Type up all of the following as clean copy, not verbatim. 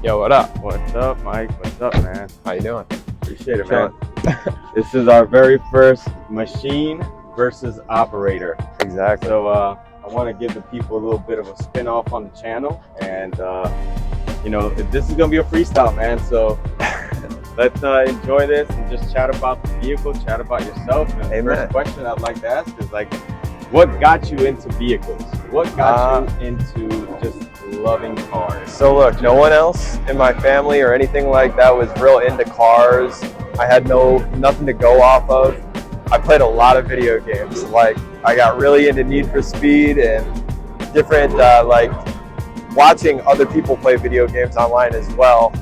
Yo, what up? What's up, Mike? What's up, man? How you doing? Appreciate it, man. This is our very first machine versus operator. Exactly. So I want to give the people a little bit of a spin-off on the channel, and you know, this is gonna be a freestyle, man. So let's enjoy this and just chat about the vehicle, chat about yourself. And the first question I'd like to ask is like, what got you into vehicles? What got you into just loving cars? So look, no one else in my family or anything like that was real into cars. I had nothing to go off of. I played a lot of video games. Like I got really into Need for Speed and different like watching other people play video games online as well.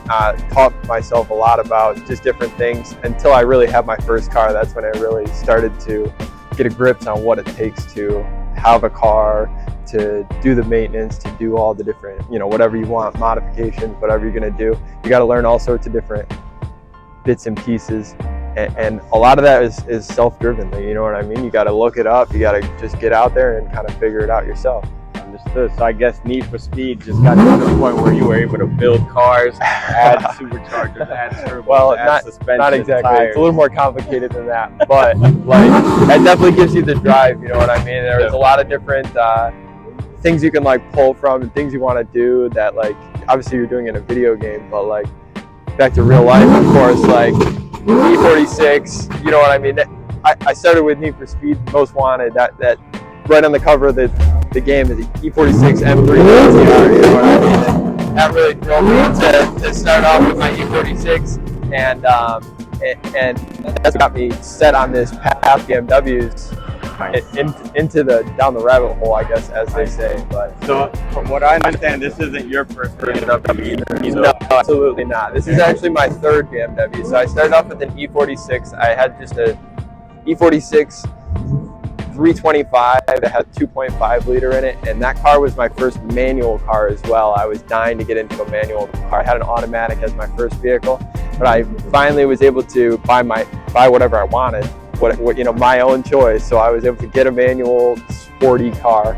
Taught myself a lot about just different things until I really had my first car. That's when I really started to get a grip on what it takes to have a car, to do the maintenance, to do all the different, you know, whatever you want, modifications, whatever you're gonna do. You gotta learn all sorts of different bits and pieces. And a lot of that is self-driven, you know what I mean? You gotta look it up, you gotta just get out there and kind of figure it out yourself. Understood. So I guess Need for Speed just got you to the point where you were able to build cars, add superchargers, add turbos, well, add suspension, not exactly. tires. It's a little more complicated than that, but like that definitely gives you the drive. You know what I mean? There's a lot of different things you can like pull from and things you want to do that like obviously you're doing in a video game, but like back to real life, of course, like E46. You know what I mean? I started with Need for Speed Most Wanted. That right on the cover of the game is the E40 M3 BMW, you know what I mean? And that really drove me to start off with my E46, and that's what got me set on this path, BMWs, into the down the rabbit hole, I guess, as they say. But so, from what I understand, this isn't your first BMW either. No, absolutely not. This is actually my third BMW. So I started off with an E46. I had just a E46 325 that had 2.5 liter in it, and that car was my first manual car as well. I was dying to get into a manual car. I had an automatic as my first vehicle, but I finally was able to buy whatever I wanted, what you know, my own choice. So I was able to get a manual sporty car.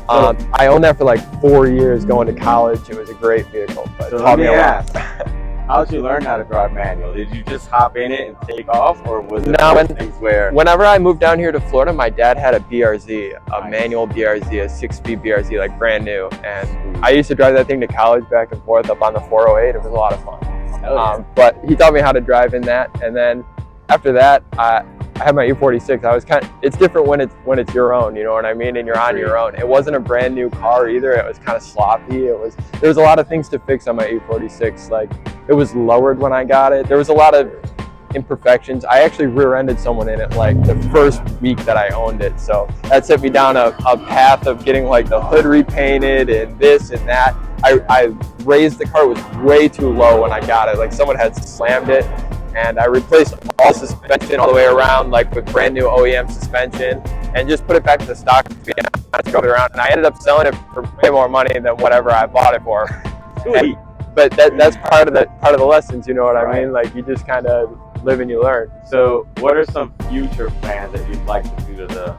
I owned that for like 4 years going to college. It was a great vehicle, but it taught me a lot. How did you learn how to drive manual? Did you just hop in it and take off, or was it things where? Whenever I moved down here to Florida, my dad had a BRZ, a manual BRZ, a 6-speed BRZ, like brand new, and I used to drive that thing to college back and forth up on the 408. It was a lot of fun. But he taught me how to drive in that, and then after that, I had my E46. I was it's different when it's your own, you know what I mean, and you're on your own. It wasn't a brand new car either. It was kind of sloppy. There was a lot of things to fix on my E46. Like it was lowered when I got it. There was a lot of imperfections. I actually rear-ended someone in it like the first week that I owned it. So that set me down a path of getting like the hood repainted and this and that. I raised the car. It was way too low when I got it. Like someone had slammed it. And I replaced all suspension all the way around, like with brand new OEM suspension, and just put it back to the stock. Drove it around, and I ended up selling it for way more money than whatever I bought it for. But that's part of the lessons, you know what I mean? Like you just kind of live and you learn. So, what are some future plans that you'd like to do to the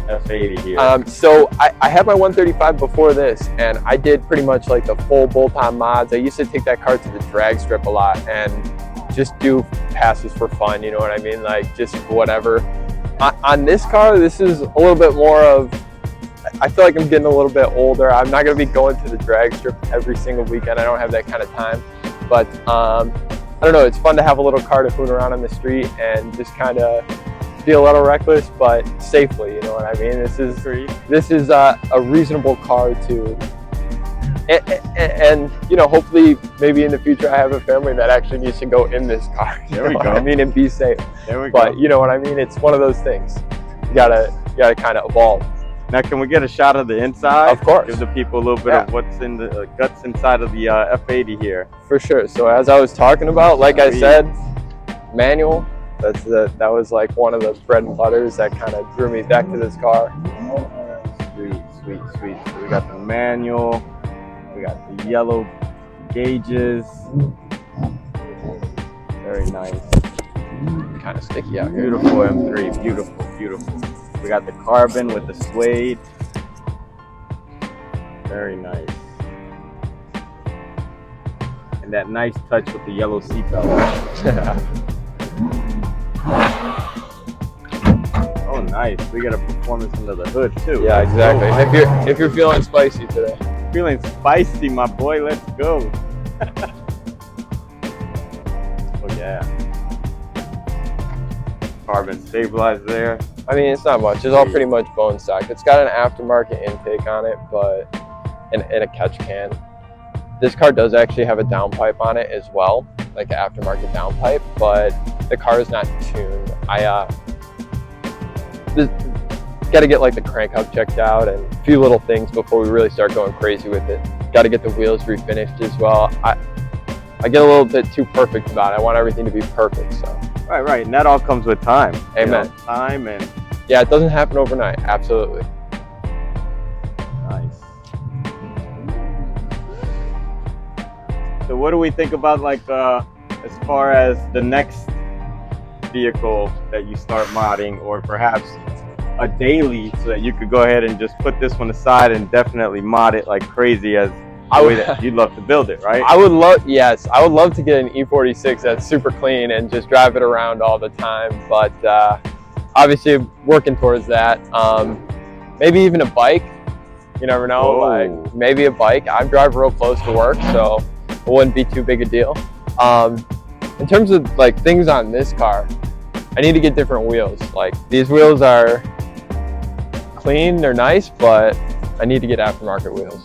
F80 here? So I had my 135 before this, and I did pretty much like the full bolt-on mods. I used to take that car to the drag strip a lot and just do passes for fun, you know what I mean? Like just whatever. On this car, this is a little bit more of, I feel like I'm getting a little bit older. I'm not gonna be going to the drag strip every single weekend. I don't have that kind of time. But I don't know, it's fun to have a little car to fool around on the street and just kind of be a little reckless, but safely, you know what I mean? This is a reasonable car to, and you know, hopefully maybe in the future I have a family that actually needs to go in this car. There we go. I mean, and be safe. There we go. But you know what I mean? It's one of those things. You gotta kind of evolve. Now, can we get a shot of the inside? Of course. Give the people a little bit of what's in the guts inside of the F80 here. For sure. So as I was talking about, like I said, manual. That was like one of the bread and butters that kind of drew me back to this car. Sweet, sweet, sweet. So we got the manual. We got the yellow gauges. Very nice. Kind of sticky out here. Beautiful M3. Beautiful, beautiful. We got the carbon with the suede. Very nice. and that nice touch with the yellow seatbelt. Oh, nice. We got a performance under the hood too. Yeah, exactly. If you're feeling spicy today. Feeling spicy, my boy. Let's go. Oh yeah. Carbon stabilized there. I mean, it's not much. It's all pretty much bone stock. It's got an aftermarket intake on it, but in a catch can. This car does actually have a downpipe on it as well, like an aftermarket downpipe, but the car is not tuned. Got to get like the crank hub checked out and a few little things before we really start going crazy with it. Got to get the wheels refinished as well. I get a little bit too perfect about it. I want everything to be perfect. So Right, and that all comes with time. Amen. You know, time and yeah, it doesn't happen overnight. Absolutely. nice. So what do we think about like as far as the next vehicle that you start modding, or perhaps a daily, so that you could go ahead and just put this one aside and definitely mod it like crazy as the way that you'd love to build it, right? I would love to get an E46 that's super clean and just drive it around all the time, but obviously working towards that. Maybe even a bike, you never know. Whoa. Like maybe a bike. I drive real close to work, so it wouldn't be too big a deal. In terms of like things on this car, I need to get different wheels. Like these wheels are clean, they're nice, but I need to get aftermarket wheels.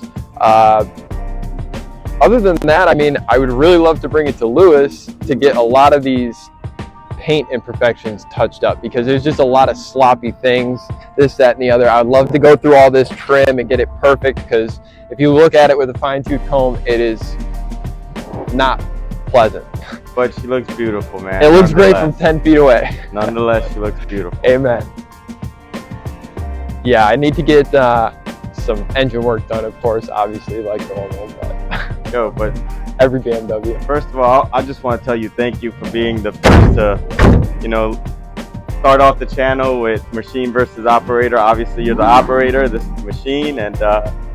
Other than that, I mean, I would really love to bring it to Lewis to get a lot of these paint imperfections touched up, because there's just a lot of sloppy things, this, that, and the other. I'd love to go through all this trim and get it perfect, because if you look at it with a fine-tooth comb, it is not pleasant. But she looks beautiful, man. It looks great from 10 feet away. Nonetheless, she looks beautiful. Amen. Yeah, I need to get some engine work done, of course, obviously, like normal, but Yo, but every BMW. first of all, I just want to tell you thank you for being the first to, you know, start off the channel with machine versus operator. Obviously, you're the operator, this is the machine, and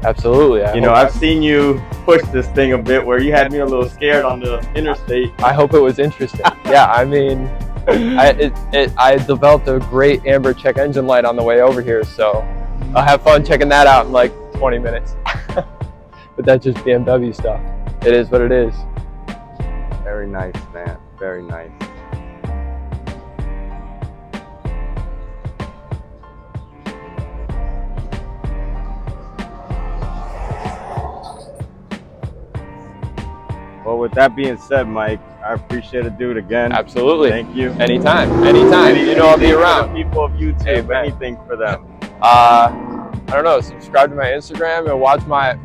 Absolutely. you know, I've seen you push this thing a bit where you had me a little scared on the interstate. I hope it was interesting. Yeah, I mean, I developed a great amber check engine light on the way over here, so I'll have fun checking that out in like 20 minutes. But that's just BMW stuff. It is what it is. Very nice, man. Very nice. Well, with that being said, Mike, I appreciate it. Do it again. Absolutely. Thank you. Anytime. You know I'll be around. People of YouTube, Amen. anything for them. I don't know. Subscribe to my Instagram and watch my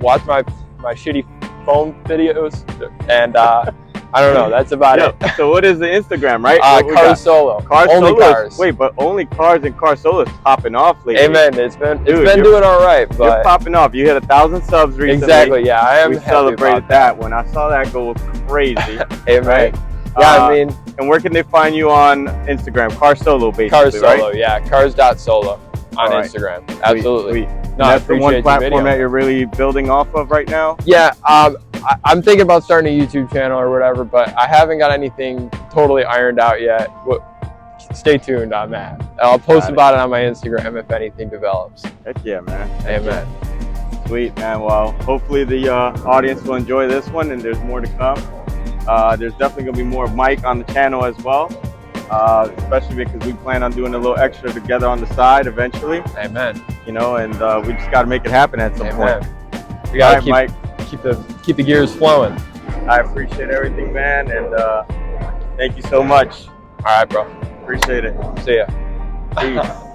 shitty phone videos, and I don't know. That's about it. So what is the Instagram, right? Cars Solo. Cars only Solo. cars. Wait, but only cars and Car Solo is popping off lately. Amen. It's been Dude, doing all right, but you're popping off. You hit 1,000 subs recently. exactly. Yeah, I am. We happy celebrated about that when I saw that go crazy. Amen. Right? Yeah, I mean, and where can they find you on Instagram? Car Solo, basically. Cars Solo. Right? Yeah, cars.solo on All right. Instagram. Absolutely. Sweet. No, That's the one appreciate platform that you're really building off of right now? Yeah, I'm thinking about starting a YouTube channel or whatever, but I haven't got anything totally ironed out yet. Stay tuned on that. I'll post about it on my Instagram if anything develops. Heck yeah, man. Amen. Sweet, man. Well, hopefully the audience will enjoy this one, and there's more to come. There's definitely going to be more of Mike on the channel as well, especially because we plan on doing a little extra together on the side eventually. Amen. You know, and we just got to make it happen at some point. We got to Mike. keep the gears flowing. I appreciate everything, man, and thank you so much. All right, bro. Appreciate it. See ya. Peace.